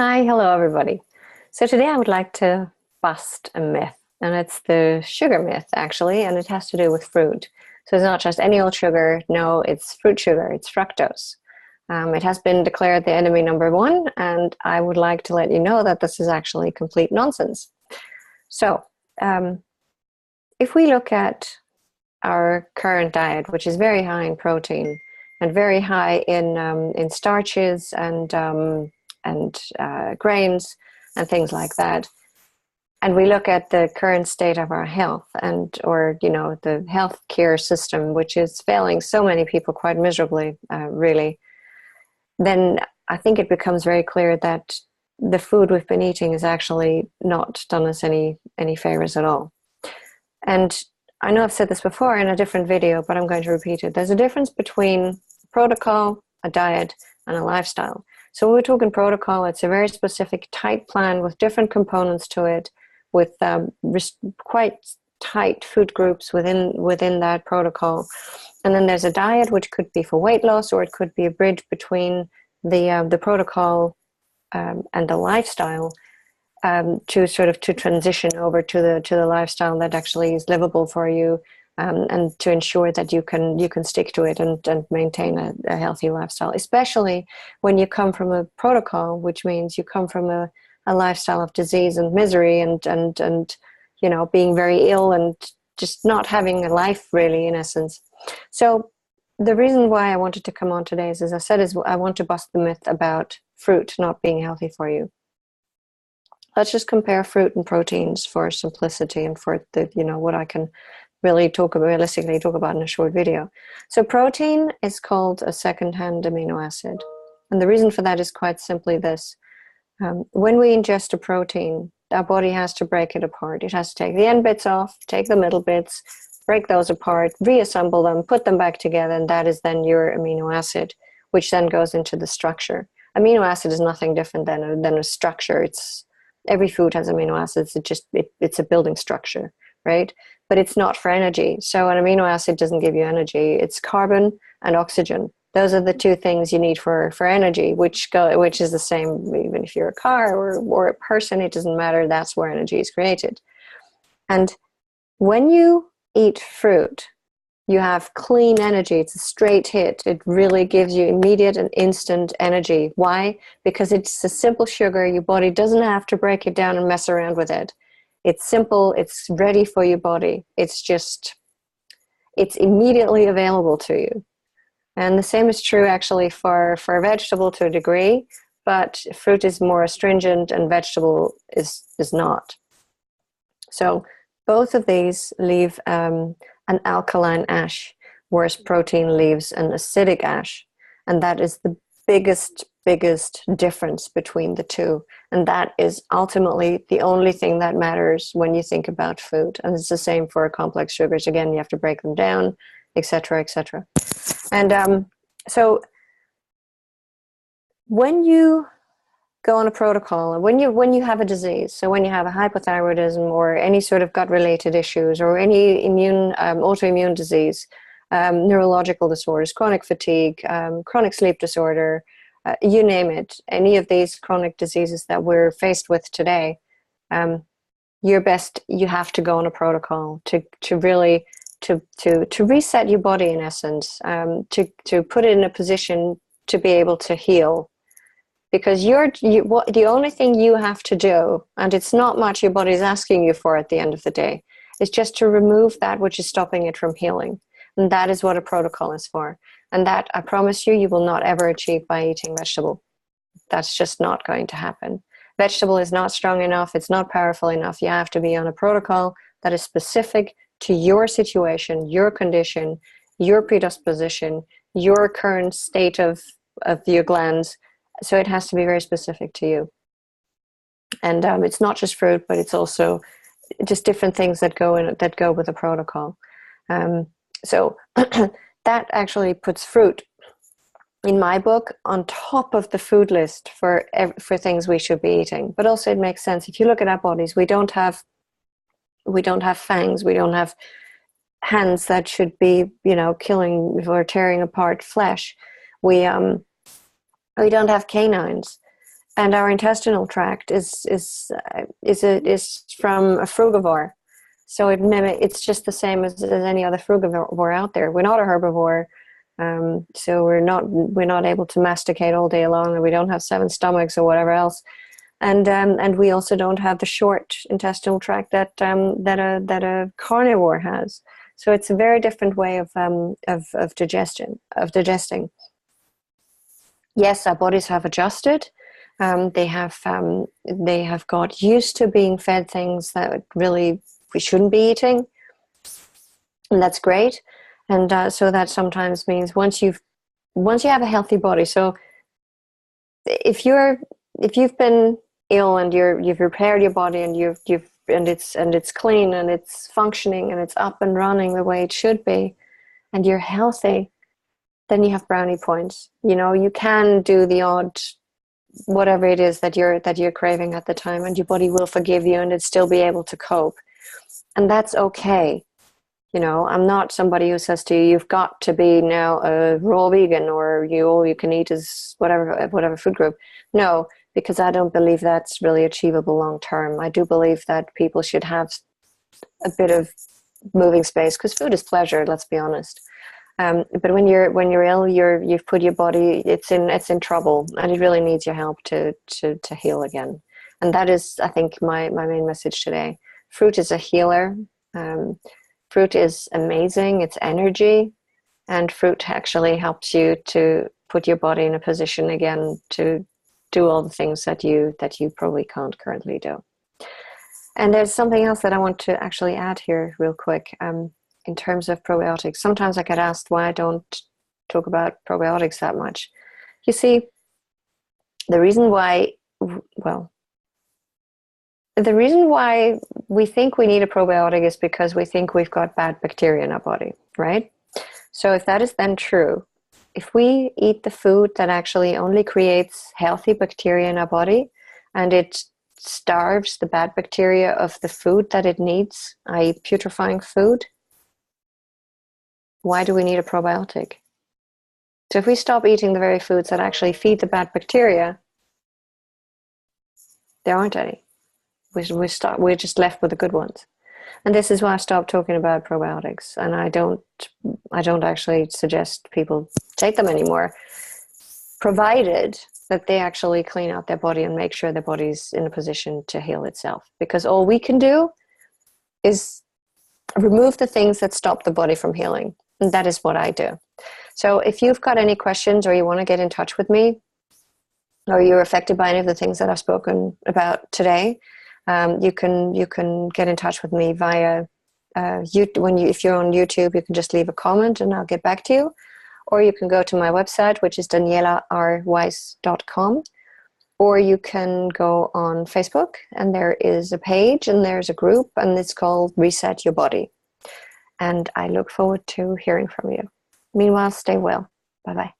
Hi, hello everybody. So today I would like to bust a myth, and it's the sugar myth actually, and it has to do with fruit. So it's not just any old sugar, no, it's fruit sugar, it's fructose. It has been declared the enemy number one, and I would like to let you know that this is actually complete nonsense. So, um, if we look at our current diet, which is very high in protein and very high in starches and grains and things like that, and we look at the current state of our health and or the healthcare system, which is failing so many people quite miserably, really, then I think it becomes very clear that the food we've been eating is actually not done us any favors at all. And I know I've said this before in a different video, but I'm going to repeat it. There's a difference between a protocol, a diet, and a lifestyle. So when we're talking protocol, it's a very specific, tight plan with different components to it, with quite tight food groups within that protocol. And then there's a diet, which could be for weight loss, or it could be a bridge between the protocol and the lifestyle, to transition over to the lifestyle that actually is livable for you, and to ensure that you can stick to it and maintain a healthy lifestyle, especially when you come from a protocol, which means you come from a lifestyle of disease and misery and being very ill and just not having a life really, in essence. So the reason why I wanted to come on today is, as I said, is I want to bust the myth about fruit not being healthy for you. Let's just compare fruit and proteins for simplicity and for what I can really realistically talk about in a short video. So protein is called a second-hand amino acid. And the reason for that is quite simply this. When we ingest a protein, our body has to break it apart. It has to take the end bits off, take the middle bits, break those apart, reassemble them, put them back together, and that is then your amino acid, which then goes into the structure. Amino acid is nothing different than a structure. Every food has amino acids. It's a building structure, right? But it's not for energy. So an amino acid doesn't give you energy. It's carbon and oxygen. Those are the two things you need for energy, which is the same even if you're a car or a person. It doesn't matter. That's where energy is created. And when you eat fruit, you have clean energy. It's a straight hit. It really gives you immediate and instant energy. Why? Because it's a simple sugar. Your body doesn't have to break it down and mess around with it. It's simple. It's ready for your body. It's immediately available to you. And the same is true actually for a vegetable to a degree, but fruit is more astringent and vegetable is not. So both of these leave an alkaline ash, whereas protein leaves an acidic ash. And that is the biggest difference between the two. And that is ultimately the only thing that matters when you think about food. And it's the same for complex sugars. Again, you have to break them down, etc., etc. And so when you go on a protocol, when you have a disease, so when you have a hypothyroidism or any sort of gut-related issues or any autoimmune disease, neurological disorders, chronic fatigue, chronic sleep disorder, you name it, any of these chronic diseases that we're faced with today, you have to go on a protocol to really to reset your body, in essence, to put it in a position to be able to heal. Because the only thing you have to do, and it's not much your body's asking you for at the end of the day, is just to remove that which is stopping it from healing. And that is what a protocol is for. And that, I promise you, you will not ever achieve by eating vegetable. That's just not going to happen. Vegetable is not strong enough. It's not powerful enough. You have to be on a protocol that is specific to your situation, your condition, your predisposition, your current state of your glands. So it has to be very specific to you. And it's not just fruit, but it's also just different things that go with a protocol. So that actually puts fruit, in my book, on top of the food list for things we should be eating. But also it makes sense. If you look at our bodies, we don't have fangs. We don't have hands that should be, killing or tearing apart flesh. We don't have canines. And our intestinal tract is from a frugivore, so it's just the same as any other frugivore out there. We're not a herbivore, so we're not able to masticate all day long, and we don't have 7 stomachs or whatever else. And we also don't have the short intestinal tract that a carnivore has. So it's a very different way of digesting. Yes, our bodies have adjusted. They have got used to being fed things that really we shouldn't be eating, and that's great. And so that sometimes means once you have a healthy body. So if you've been ill and you've repaired your body and it's clean and it's functioning and it's up and running the way it should be, and you're healthy, then you have brownie points. You can do the odd whatever it is that you're craving at the time, and your body will forgive you and it'll still be able to cope, and that's okay. I'm not somebody who says to you, you've got to be now a raw vegan, or all you can eat is whatever food group. No, because I don't believe that's really achievable long term. I do believe that people should have a bit of moving space, because food is pleasure, let's be honest. But when you're ill, you've put your body, it's in trouble, and it really needs your help to heal again. And that is, I think, my main message today. Fruit is a healer. Fruit is amazing. It's energy, and fruit actually helps you to put your body in a position again to do all the things that you probably can't currently do. And there's something else that I want to actually add here real quick. In terms of probiotics, sometimes I get asked why I don't talk about probiotics that much. You see, the reason why we think we need a probiotic is because we think we've got bad bacteria in our body, right? So if that is then true, if we eat the food that actually only creates healthy bacteria in our body, and it starves the bad bacteria of the food that it needs, i.e. putrefying food, why do we need a probiotic? So if we stop eating the very foods that actually feed the bad bacteria, there aren't any. We're just left with the good ones. And this is why I stopped talking about probiotics. And I don't actually suggest people take them anymore, provided that they actually clean out their body and make sure their body's in a position to heal itself. Because all we can do is remove the things that stop the body from healing. And that is what I do. So if you've got any questions, or you want to get in touch with me, or you're affected by any of the things that I've spoken about today, you can get in touch with me via if you're on YouTube, you can just leave a comment and I'll get back to you. Or you can go to my website, which is danielarweiss.com. Or you can go on Facebook, and there is a page and there's a group, and it's called Reset Your Body. And I look forward to hearing from you. Meanwhile, stay well. Bye-bye.